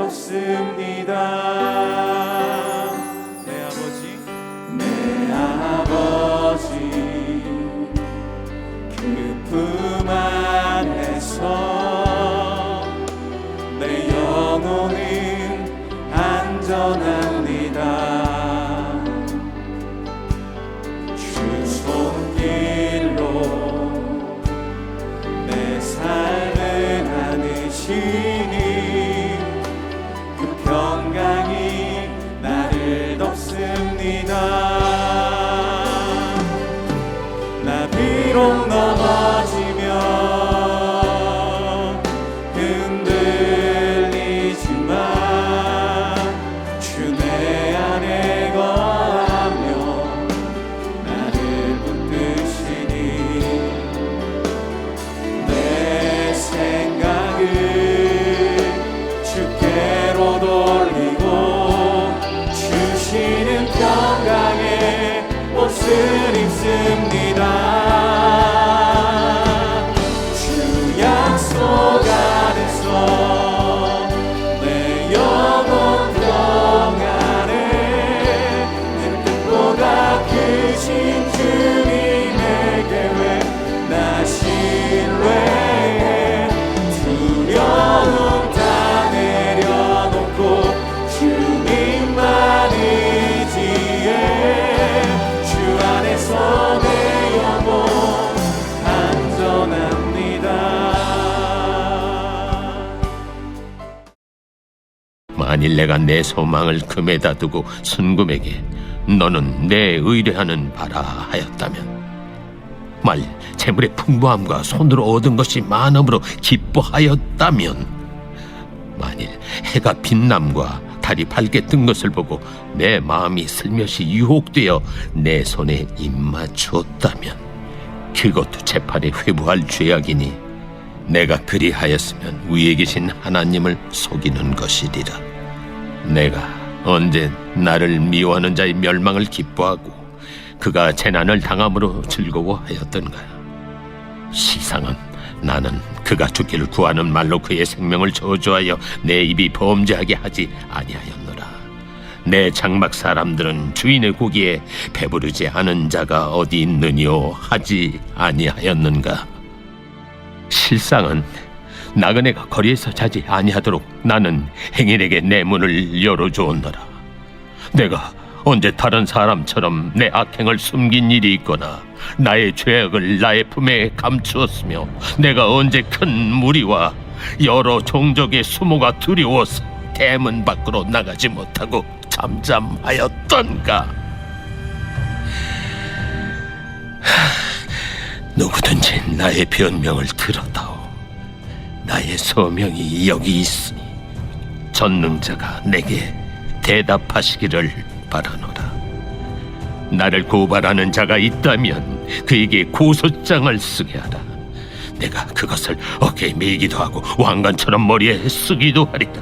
돕습니다. 내 아버지 그 품 안에서 내 영혼은 안전합니다. 주 손길로 내 삶을 안으시니 그 평강이 나를 덮습니다. 나 비록 넘어지면 흔들리지만 주 내 안에 거하며 나를 붙드시니 내 생각을 주께로 돌리고 주시는 평강의 옷을 입습니다. 주 약속 안에서 내 영혼 평안에 내 뜻보다 크신 주님의 계획 나 신뢰해. 두려움 다 내려놓고 주님만 의지해. 주 안에서 내 영혼 안전합니다. 만일 내가 내 소망을 금에다 두고 순금에게 너는 내 의뢰하는 바라 하였다면, 만일 재물의 풍부함과 손으로 얻은 것이 많음으로 기뻐하였다면, 만일 해가 빛남과 달이 밝게 뜬 것을 보고 내 마음이 슬며시 유혹되어 내 손에 입맞추었다면, 그것도 재판에 회부할 죄악이니 내가 그리하였으면 위에 계신 하나님을 속이는 것이리라. 내가 언제 나를 미워하는 자의 멸망을 기뻐하고 그가 재난을 당함으로 즐거워하였던가. 시상은 나는 그가 죽기를 구하는 말로 그의 생명을 저주하여 내 입이 범죄하게 하지 아니하였노라. 내 장막 사람들은 주인의 고기에 배부르지 않은 자가 어디 있느뇨 하지 아니하였는가. 실상은 나그네가 거리에서 자지 아니하도록 나는 행인에게 내 문을 열어주었노라. 내가 언제 다른 사람처럼 내 악행을 숨긴 일이 있거나 나의 죄악을 나의 품에 감추었으며, 내가 언제 큰 무리와 여러 종족의 수모가 두려워서 대문 밖으로 나가지 못하고 잠잠하였던가. 누구든지 나의 변명을 들어다오. 나의 소명이 여기 있으니 전능자가 내게 대답하시기를 바라노라. 나를 고발하는 자가 있다면 그에게 고소장을 쓰게 하라. 내가 그것을 어깨에 메기도 하고 왕관처럼 머리에 쓰기도 하리라.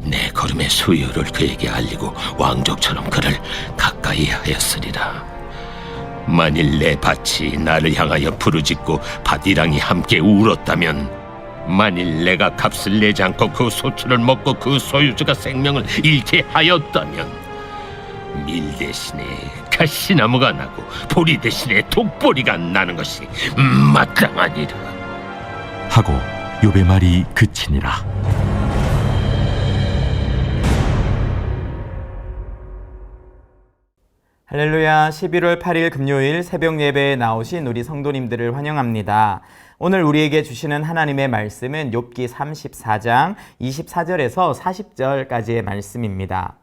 내 걸음의 수요를 그에게 알리고 왕족처럼 그를 가까이 하였으리라. 만일 내 밭이 나를 향하여 부르짖고 밭이랑이 함께 울었다면, 만일 내가 값을 내지 않고 그 소출을 먹고 그 소유주가 생명을 잃게 하였다면, 밀 대신에 가시나무가 나고 보리 대신에 독보리가 나는 것이 마땅하니라. 하고 욥의 말이 그치니라. 할렐루야. 11월 8일 금요일 새벽 예배에 나오신 우리 성도님들을 환영합니다. 오늘 우리에게 주시는 하나님의 말씀은 욥기 34장 24절에서 40절까지의 말씀입니다.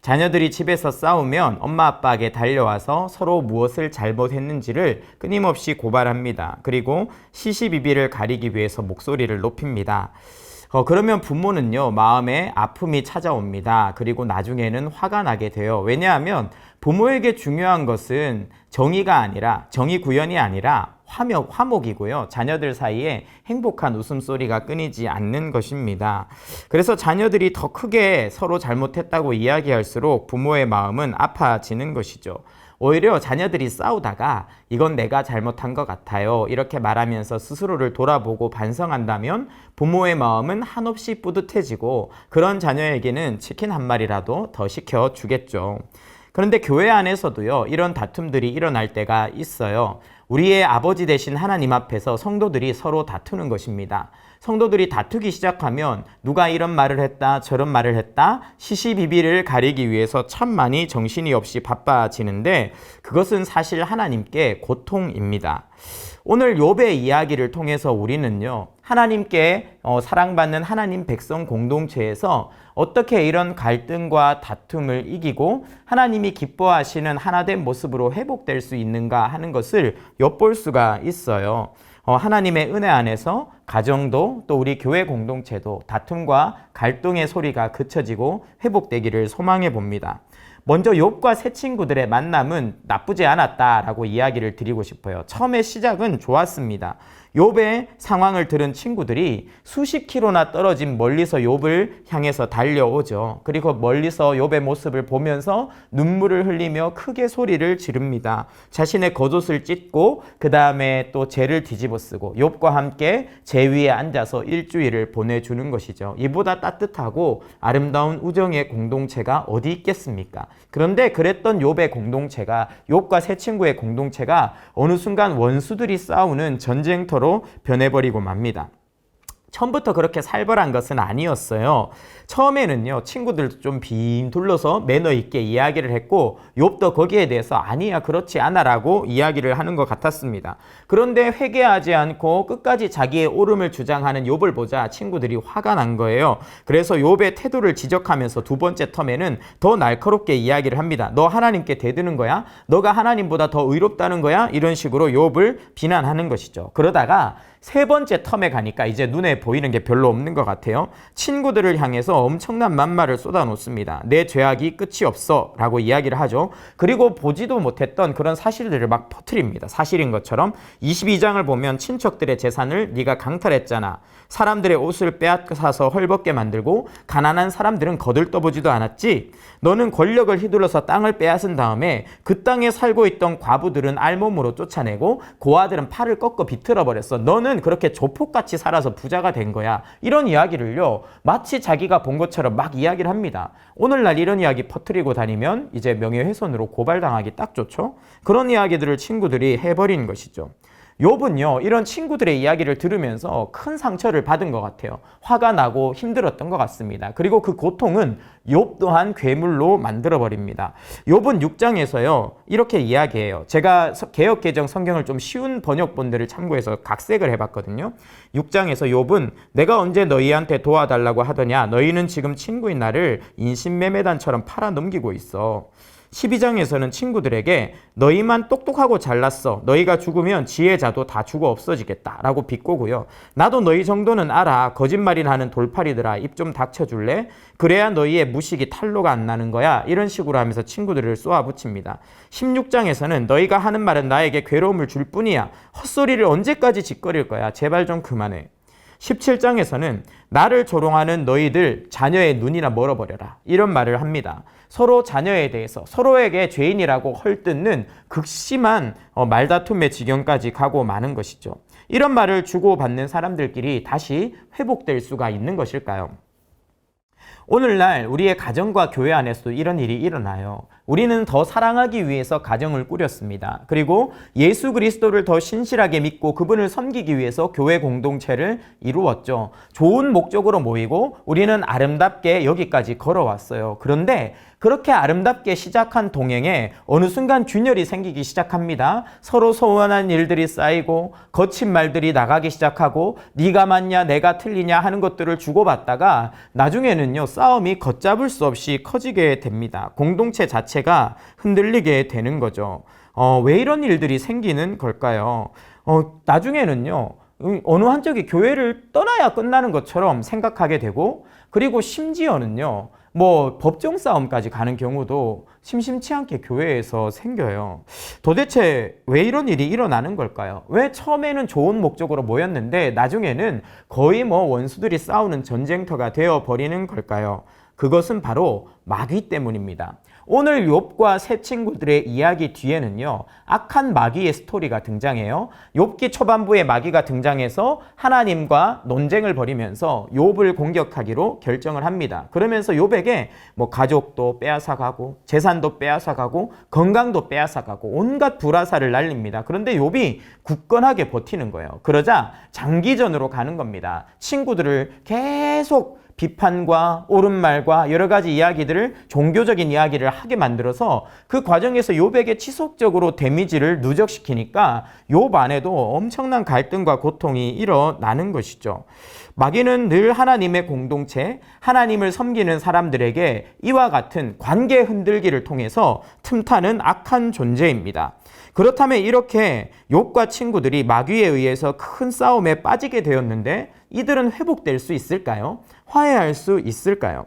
자녀들이 집에서 싸우면 엄마 아빠에게 달려와서 서로 무엇을 잘못했는지를 끊임없이 고발합니다. 그리고 시시비비를 가리기 위해서 목소리를 높입니다. 그러면 부모는요, 마음에 아픔이 찾아옵니다. 그리고 나중에는 화가 나게 돼요. 왜냐하면 부모에게 중요한 것은 정의가 아니라, 정의 구현이 아니라 화목이고요. 자녀들 사이에 행복한 웃음소리가 끊이지 않는 것입니다. 그래서 자녀들이 더 크게 서로 잘못했다고 이야기할수록 부모의 마음은 아파지는 것이죠. 오히려 자녀들이 싸우다가 이건 내가 잘못한 것 같아요, 이렇게 말하면서 스스로를 돌아보고 반성한다면 부모의 마음은 한없이 뿌듯해지고 그런 자녀에게는 치킨 한 마리라도 더 시켜주겠죠. 그런데 교회 안에서도요, 이런 다툼들이 일어날 때가 있어요. 우리의 아버지 되신 하나님 앞에서 성도들이 서로 다투는 것입니다. 성도들이 다투기 시작하면 누가 이런 말을 했다, 저런 말을 했다, 시시비비를 가리기 위해서 참 많이 정신이 없이 바빠지는데 그것은 사실 하나님께 고통입니다. 오늘 욥의 이야기를 통해서 우리는요, 하나님께 사랑받는 하나님 백성 공동체에서 어떻게 이런 갈등과 다툼을 이기고 하나님이 기뻐하시는 하나된 모습으로 회복될 수 있는가 하는 것을 엿볼 수가 있어요. 하나님의 은혜 안에서 가정도 또 우리 교회 공동체도 다툼과 갈등의 소리가 그쳐지고 회복되기를 소망해 봅니다. 먼저 욥과 세 친구들의 만남은 나쁘지 않았다라고 이야기를 드리고 싶어요. 처음에 시작은 좋았습니다. 욥의 상황을 들은 친구들이 수십 킬로나 떨어진 멀리서 욥을 향해서 달려오죠. 그리고 멀리서 욥의 모습을 보면서 눈물을 흘리며 크게 소리를 지릅니다. 자신의 겉옷을 찢고 그 다음에 또 재를 뒤집어 쓰고 욥과 함께 재 위에 앉아서 일주일을 보내주는 것이죠. 이보다 따뜻하고 아름다운 우정의 공동체가 어디 있겠습니까? 그런데 그랬던 욥의 공동체가, 욥과 세 친구의 공동체가 어느 순간 원수들이 싸우는 전쟁터로 변해버리고 맙니다. 처음부터 그렇게 살벌한 것은 아니었어요. 처음에는요, 친구들도 좀 빙 둘러서 매너 있게 이야기를 했고 욥도 거기에 대해서 아니야, 그렇지 않아라고 이야기를 하는 것 같았습니다. 그런데 회개하지 않고 끝까지 자기의 옳음을 주장하는 욥을 보자 친구들이 화가 난 거예요. 그래서 욥의 태도를 지적하면서 두 번째 텀에는 더 날카롭게 이야기를 합니다. 너 하나님께 대드는 거야? 너가 하나님보다 더 의롭다는 거야? 이런 식으로 욥을 비난하는 것이죠. 그러다가 세 번째 텀에 가니까 이제 눈에 보이는 게 별로 없는 것 같아요. 친구들을 향해서 엄청난 만말을 쏟아놓습니다. 내 죄악이 끝이 없어 라고 이야기를 하죠. 그리고 보지도 못했던 그런 사실들을 막 퍼뜨립니다. 사실인 것처럼 22장을 보면 친척들의 재산을 네가 강탈했잖아. 사람들의 옷을 빼앗아서 헐벗게 만들고 가난한 사람들은 거들떠보지도 않았지. 너는 권력을 휘둘러서 땅을 빼앗은 다음에 그 땅에 살고 있던 과부들은 알몸으로 쫓아내고 고아들은 팔을 꺾어 비틀어버렸어. 너는 그렇게 조폭같이 살아서 부자가 된 거야. 이런 이야기를요, 마치 자기가 본 것처럼 막 이야기를 합니다. 오늘날 이런 이야기 퍼뜨리고 다니면 이제 명예훼손으로 고발당하기 딱 좋죠. 그런 이야기들을 친구들이 해버린 것이죠. 욥은요, 이런 친구들의 이야기를 들으면서 큰 상처를 받은 것 같아요. 화가 나고 힘들었던 것 같습니다. 그리고 그 고통은 욥 또한 괴물로 만들어버립니다. 욥은 6장에서요, 이렇게 이야기해요. 제가 개역개정 성경을 좀 쉬운 번역본들을 참고해서 각색을 해봤거든요. 6장에서 욥은 내가 언제 너희한테 도와달라고 하더냐? 너희는 지금 친구인 나를 인신매매단처럼 팔아넘기고 있어. 12장에서는 친구들에게 너희만 똑똑하고 잘났어. 너희가 죽으면 지혜자도 다 죽어 없어지겠다 라고 비꼬고요. 나도 너희 정도는 알아. 거짓말이나 하는 돌팔이들아, 입 좀 닥쳐줄래? 그래야 너희의 무식이 탄로가 안 나는 거야. 이런 식으로 하면서 친구들을 쏘아붙입니다. 16장에서는 너희가 하는 말은 나에게 괴로움을 줄 뿐이야. 헛소리를 언제까지 짓거릴 거야. 제발 좀 그만해. 17장에서는 나를 조롱하는 너희들 자녀의 눈이나 멀어버려라. 이런 말을 합니다. 서로 자녀에 대해서 서로에게 죄인이라고 헐뜯는 극심한 말다툼의 지경까지 가고 마는 것이죠. 이런 말을 주고받는 사람들끼리 다시 회복될 수가 있는 것일까요? 오늘날 우리의 가정과 교회 안에서도 이런 일이 일어나요. 우리는 더 사랑하기 위해서 가정을 꾸렸습니다. 그리고 예수 그리스도를 더 신실하게 믿고 그분을 섬기기 위해서 교회 공동체를 이루었죠. 좋은 목적으로 모이고 우리는 아름답게 여기까지 걸어왔어요. 그런데 그렇게 아름답게 시작한 동행에 어느 순간 균열이 생기기 시작합니다. 서로 소원한 일들이 쌓이고 거친 말들이 나가기 시작하고 네가 맞냐 내가 틀리냐 하는 것들을 주고받다가 나중에는요, 싸움이 걷잡을 수 없이 커지게 됩니다. 공동체 자체가 흔들리게 되는 거죠. 왜 이런 일들이 생기는 걸까요? 나중에는요, 어느 한쪽이 교회를 떠나야 끝나는 것처럼 생각하게 되고, 그리고 심지어는요, 법정 싸움까지 가는 경우도 심심치 않게 교회에서 생겨요. 도대체 왜 이런 일이 일어나는 걸까요? 왜 처음에는 좋은 목적으로 모였는데 나중에는 거의 원수들이 싸우는 전쟁터가 되어버리는 걸까요? 그것은 바로 마귀 때문입니다. 오늘 욥과 세 친구들의 이야기 뒤에는요, 악한 마귀의 스토리가 등장해요. 욥기 초반부에 마귀가 등장해서 하나님과 논쟁을 벌이면서 욥을 공격하기로 결정을 합니다. 그러면서 욥에게 뭐 가족도 빼앗아가고 재산도 빼앗아가고 건강도 빼앗아가고 온갖 불화살을 날립니다. 그런데 욥이 굳건하게 버티는 거예요. 그러자 장기전으로 가는 겁니다. 친구들을 계속 비판과 옳은 말과 여러 가지 이야기들을, 종교적인 이야기를 하게 만들어서 그 과정에서 욥에게 지속적으로 데미지를 누적시키니까 욥 안에도 엄청난 갈등과 고통이 일어나는 것이죠. 마귀는 늘 하나님의 공동체, 하나님을 섬기는 사람들에게 이와 같은 관계 흔들기를 통해서 틈타는 악한 존재입니다. 그렇다면 이렇게 욥과 친구들이 마귀에 의해서 큰 싸움에 빠지게 되었는데 이들은 회복될 수 있을까요? 화해할 수 있을까요?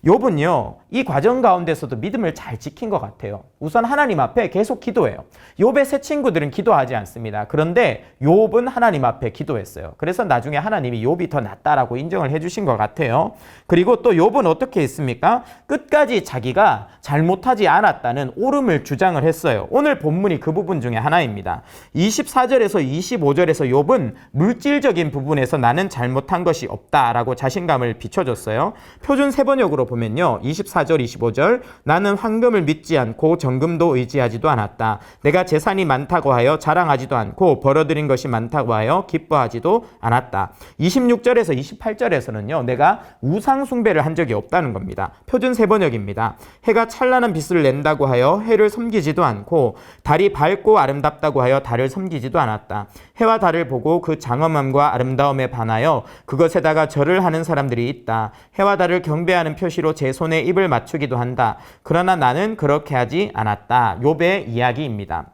욥은요, 이 과정 가운데서도 믿음을 잘 지킨 것 같아요. 우선 하나님 앞에 계속 기도해요. 욥의 세 친구들은 기도하지 않습니다. 그런데 욥은 하나님 앞에 기도했어요. 그래서 나중에 하나님이 욥이 더 낫다라고 인정을 해주신 것 같아요. 그리고 또 욥은 어떻게 했습니까? 끝까지 자기가 잘못하지 않았다는 옳음을 주장을 했어요. 오늘 본문이 그 부분 중에 하나입니다. 24절에서 25절에서 욥은 물질적인 부분에서 나는 잘못한 것이 없다라고 자신감을 비춰줬어요. 표준 세번역으로 보면요, 24절 25절 나는 황금을 믿지 않고 정금도 의지하지도 않았다. 내가 재산이 많다고 하여 자랑하지도 않고 벌어들인 것이 많다고 하여 기뻐하지도 않았다. 26절에서 28절에서는요, 내가 우상 숭배를 한 적이 없다는 겁니다. 표준 세번역입니다. 해가 찬란한 빛을 낸다고 하여 해를 섬기지도 않고 달이 밝고 아름답다고 하여 달을 섬기지도 않았다. 해와 달을 보고 그 장엄함과 아름다움에 반하여 그것에다가 절을 하는 사람들이 있다. 해와 달을 경배하는 표시로 제 손에 입을 맞추기도 한다. 그러나 나는 그렇게 하지 않았다. 욥의 이야기입니다.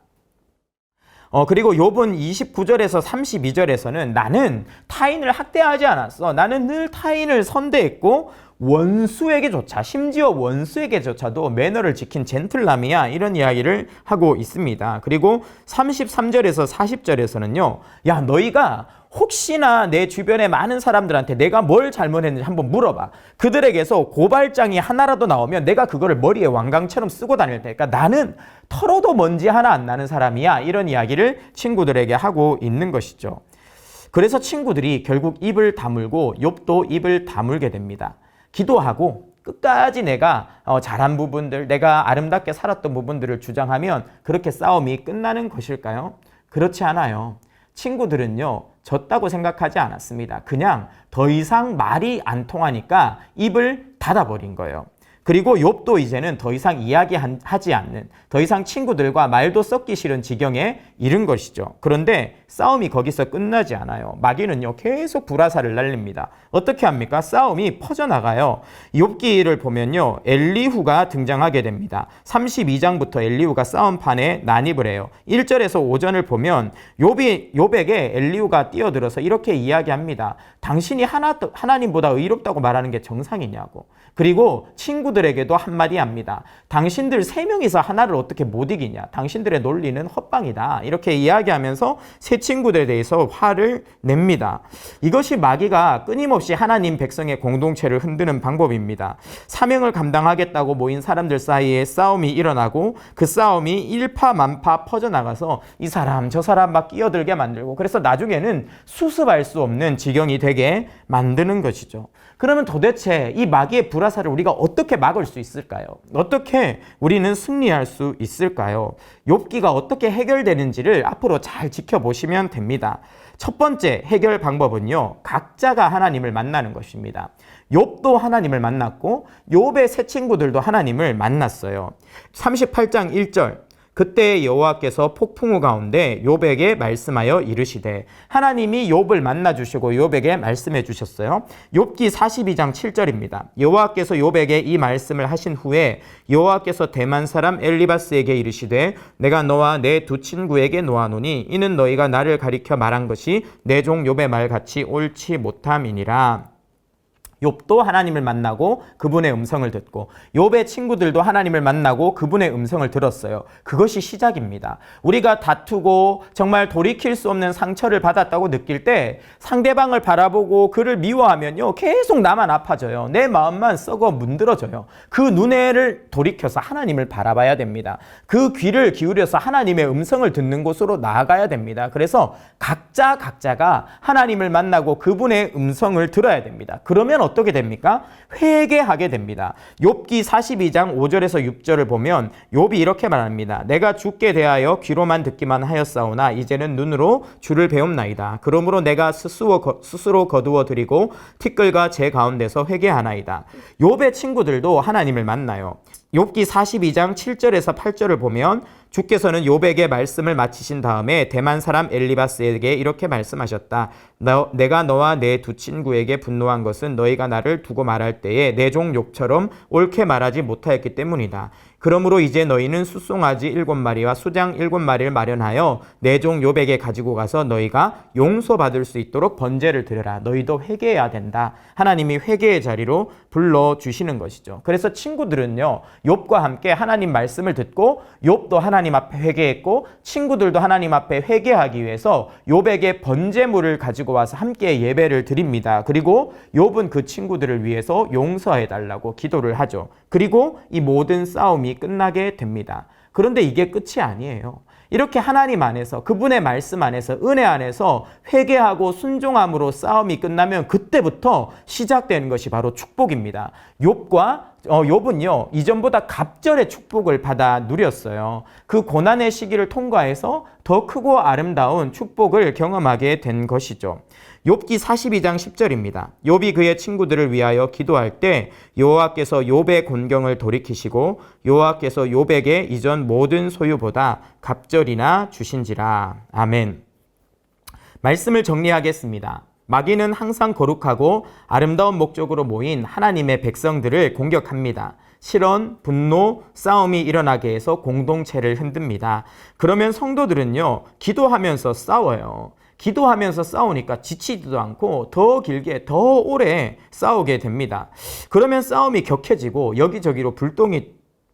그리고 욥은 29절에서 32절에서는 나는 타인을 학대하지 않았어. 나는 늘 타인을 선대했고 원수에게조차, 심지어 원수에게조차도 매너를 지킨 젠틀남이야, 이런 이야기를 하고 있습니다. 그리고 33절에서 40절에서는요, 야, 너희가 혹시나 내 주변에 많은 사람들한테 내가 뭘 잘못했는지 한번 물어봐. 그들에게서 고발장이 하나라도 나오면 내가 그거를 머리에 왕강처럼 쓰고 다닐 테니까 나는 털어도 먼지 하나 안 나는 사람이야, 이런 이야기를 친구들에게 하고 있는 것이죠. 그래서 친구들이 결국 입을 다물고 욥도 입을 다물게 됩니다. 기도하고 끝까지 내가 잘한 부분들, 내가 아름답게 살았던 부분들을 주장하면 그렇게 싸움이 끝나는 것일까요? 그렇지 않아요. 친구들은요, 졌다고 생각하지 않았습니다. 그냥 더 이상 말이 안 통하니까 입을 닫아버린 거예요. 그리고 욥도 이제는 더 이상 이야기하지 않는, 더 이상 친구들과 말도 섞기 싫은 지경에 이른 것이죠. 그런데 싸움이 거기서 끝나지 않아요. 마귀는요, 계속 불화살을 날립니다. 어떻게 합니까? 싸움이 퍼져나가요. 욥기를 보면요, 엘리후가 등장하게 됩니다. 32장부터 엘리후가 싸움판에 난입을 해요. 1절에서 5절을 보면 욥에게 엘리후가 뛰어들어서 이렇게 이야기합니다. 당신이 하나님보다 의롭다고 말하는 게 정상이냐고. 그리고 친구들에게도 한마디 합니다. 당신들 세 명이서 하나를 어떻게 못 이기냐. 당신들의 논리는 헛방이다. 이렇게 이야기하면서 세 친구들에 대해서 화를 냅니다. 이것이 마귀가 끊임없이 하나님 백성의 공동체를 흔드는 방법입니다. 사명을 감당하겠다고 모인 사람들 사이에 싸움이 일어나고 그 싸움이 일파만파 퍼져나가서 이 사람 저 사람 막 끼어들게 만들고, 그래서 나중에는 수습할 수 없는 지경이 되게 만드는 것이죠. 그러면 도대체 이 마귀의 불화살을 우리가 어떻게 막을 수 있을까요? 어떻게 우리는 승리할 수 있을까요? 욥기가 어떻게 해결되는지를 앞으로 잘 지켜보시면 됩니다. 첫 번째 해결 방법은요, 각자가 하나님을 만나는 것입니다. 욥도 하나님을 만났고 욥의 세 친구들도 하나님을 만났어요. 38장 1절 그때 여호와께서 폭풍우 가운데 욥에게 말씀하여 이르시되, 하나님이 욥을 만나주시고 욥에게 말씀해 주셨어요. 욥기 42장 7절입니다. 여호와께서 욥에게 이 말씀을 하신 후에 여호와께서 대만 사람 엘리바스에게 이르시되, 내가 너와 내 두 친구에게 놓아노니 이는 너희가 나를 가리켜 말한 것이 내 종 욥의 말같이 옳지 못함이니라. 욥도 하나님을 만나고 그분의 음성을 듣고 욥의 친구들도 하나님을 만나고 그분의 음성을 들었어요. 그것이 시작입니다. 우리가 다투고 정말 돌이킬 수 없는 상처를 받았다고 느낄 때 상대방을 바라보고 그를 미워하면요, 계속 나만 아파져요. 내 마음만 썩어 문드러져요. 그 눈에를 돌이켜서 하나님을 바라봐야 됩니다. 그 귀를 기울여서 하나님의 음성을 듣는 곳으로 나아가야 됩니다. 그래서 각자가 하나님을 만나고 그분의 음성을 들어야 됩니다. 그러면 어떻게 됩니까? 회개하게 됩니다. 욥기 42장 5절에서 6절을 보면 욥이 이렇게 말합니다. 내가 주께 대하여 귀로만 듣기만 하였사오나 이제는 눈으로 주를 배움나이다. 그러므로 내가 스스로 거두어 드리고 티끌과 제 가운데서 회개하나이다. 욥의 친구들도 하나님을 만나요. 욥기 42장 7절에서 8절을 보면 주께서는 욥에게 말씀을 마치신 다음에 대만 사람 엘리바스에게 이렇게 말씀하셨다. 내가 너와 내 두 친구에게 분노한 것은 너희가 나를 두고 말할 때에 내 종 욥처럼 옳게 말하지 못하였기 때문이다. 그러므로 이제 너희는 숫송아지 7마리와 수장 7마리를 마련하여 내 종 욥에게 가지고 가서 너희가 용서받을 수 있도록 번제를 드려라. 너희도 회개해야 된다. 하나님이 회개의 자리로 불러주시는 것이죠. 그래서 친구들은요, 욥과 함께 하나님 말씀을 듣고 욥도 하나님 앞에 회개했고 친구들도 하나님 앞에 회개하기 위해서 욥에게 번제물을 가지고 와서 함께 예배를 드립니다. 그리고 욥은 그 친구들을 위해서 용서해달라고 기도를 하죠. 그리고 이 모든 싸움이 끝나게 됩니다. 그런데 이게 끝이 아니에요. 이렇게 하나님 안에서 그분의 말씀 안에서 은혜 안에서 회개하고 순종함으로 싸움이 끝나면 그때부터 시작되는 것이 바로 축복입니다. 욥은요, 이전보다 갑절의 축복을 받아 누렸어요. 그 고난의 시기를 통과해서 더 크고 아름다운 축복을 경험하게 된 것이죠. 욥기 42장 10절입니다. 욥이 그의 친구들을 위하여 기도할 때 여호와께서 욥의 곤경을 돌이키시고 여호와께서 욥에게 이전 모든 소유보다 갑절이나 주신지라. 아멘. 말씀을 정리하겠습니다. 마귀는 항상 거룩하고 아름다운 목적으로 모인 하나님의 백성들을 공격합니다. 실언, 분노, 싸움이 일어나게 해서 공동체를 흔듭니다. 그러면 성도들은요, 기도하면서 싸워요. 기도하면서 싸우니까 지치지도 않고 더 길게 더 오래 싸우게 됩니다. 그러면 싸움이 격해지고 여기저기로 불똥이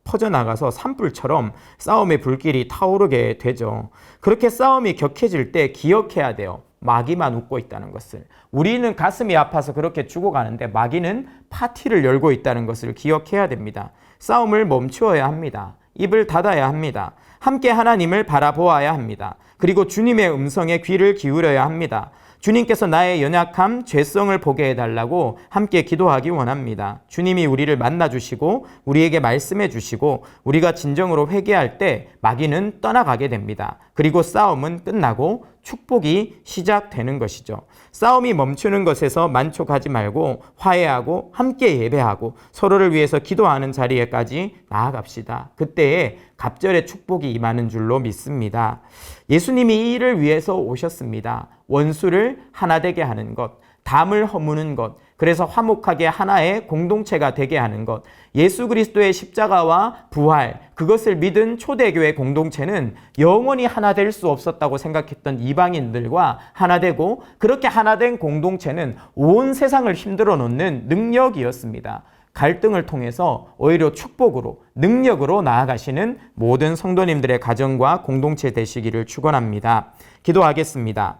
퍼져나가서 산불처럼 싸움의 불길이 타오르게 되죠. 그렇게 싸움이 격해질 때 기억해야 돼요. 마귀만 웃고 있다는 것을. 우리는 가슴이 아파서 그렇게 죽어가는데 마귀는 파티를 열고 있다는 것을 기억해야 됩니다. 싸움을 멈추어야 합니다. 입을 닫아야 합니다. 함께 하나님을 바라보아야 합니다. 그리고 주님의 음성에 귀를 기울여야 합니다. 주님께서 나의 연약함, 죄성을 보게 해달라고 함께 기도하기 원합니다. 주님이 우리를 만나주시고 우리에게 말씀해 주시고 우리가 진정으로 회개할 때 마귀는 떠나가게 됩니다. 그리고 싸움은 끝나고 축복이 시작되는 것이죠. 싸움이 멈추는 것에서 만족하지 말고 화해하고 함께 예배하고 서로를 위해서 기도하는 자리에까지 나아갑시다. 그때에 갑절의 축복이 임하는 줄로 믿습니다. 예수님이 이 일을 위해서 오셨습니다. 원수를 하나 되게 하는 것, 담을 허무는 것, 그래서 화목하게 하나의 공동체가 되게 하는 것, 예수 그리스도의 십자가와 부활, 그것을 믿은 초대교회 공동체는 영원히 하나 될 수 없었다고 생각했던 이방인들과 하나 되고, 그렇게 하나 된 공동체는 온 세상을 힘들어 놓는 능력이었습니다. 갈등을 통해서 오히려 축복으로, 능력으로 나아가시는 모든 성도님들의 가정과 공동체 되시기를 축원합니다. 기도하겠습니다.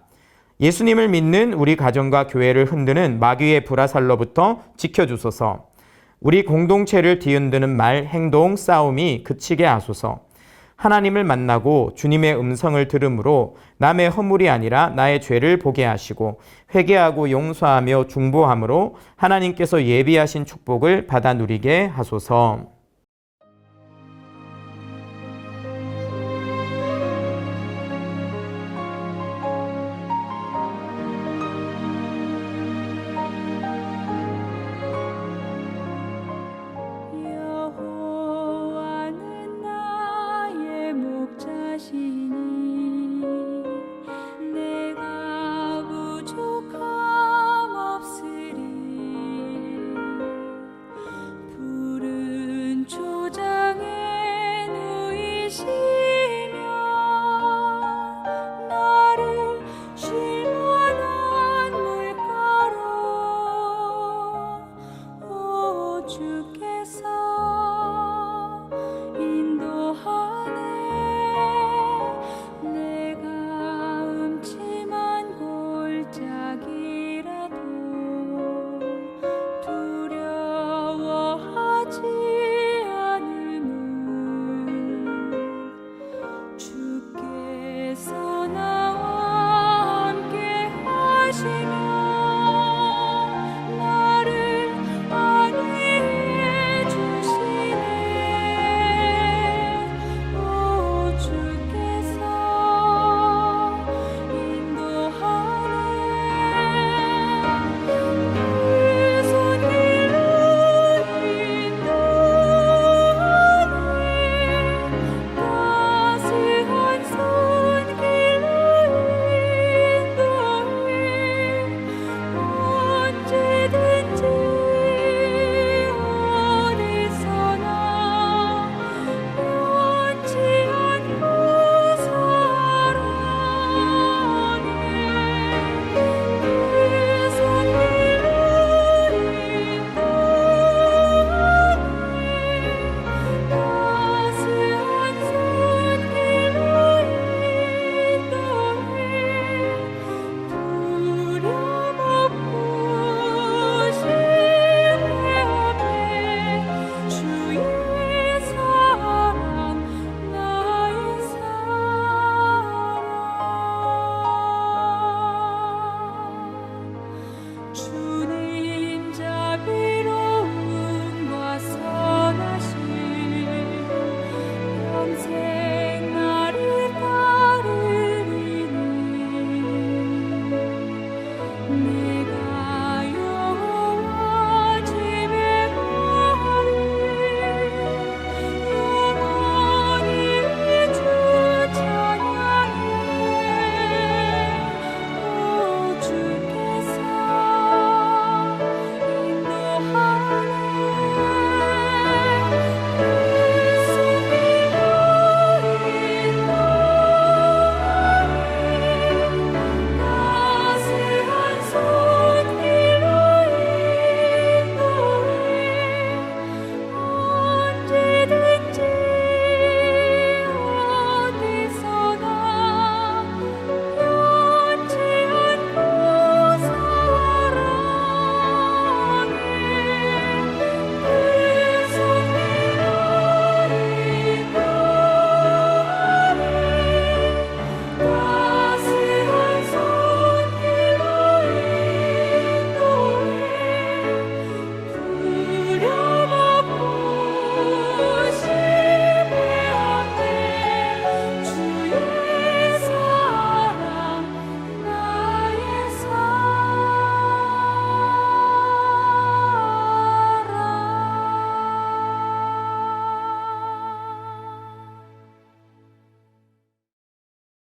예수님을 믿는 우리 가정과 교회를 흔드는 마귀의 불화살로부터 지켜주소서. 우리 공동체를 뒤흔드는 말, 행동, 싸움이 그치게 하소서. 하나님을 만나고 주님의 음성을 들음으로 남의 허물이 아니라 나의 죄를 보게 하시고 회개하고 용서하며 중보함으로 하나님께서 예비하신 축복을 받아 누리게 하소서.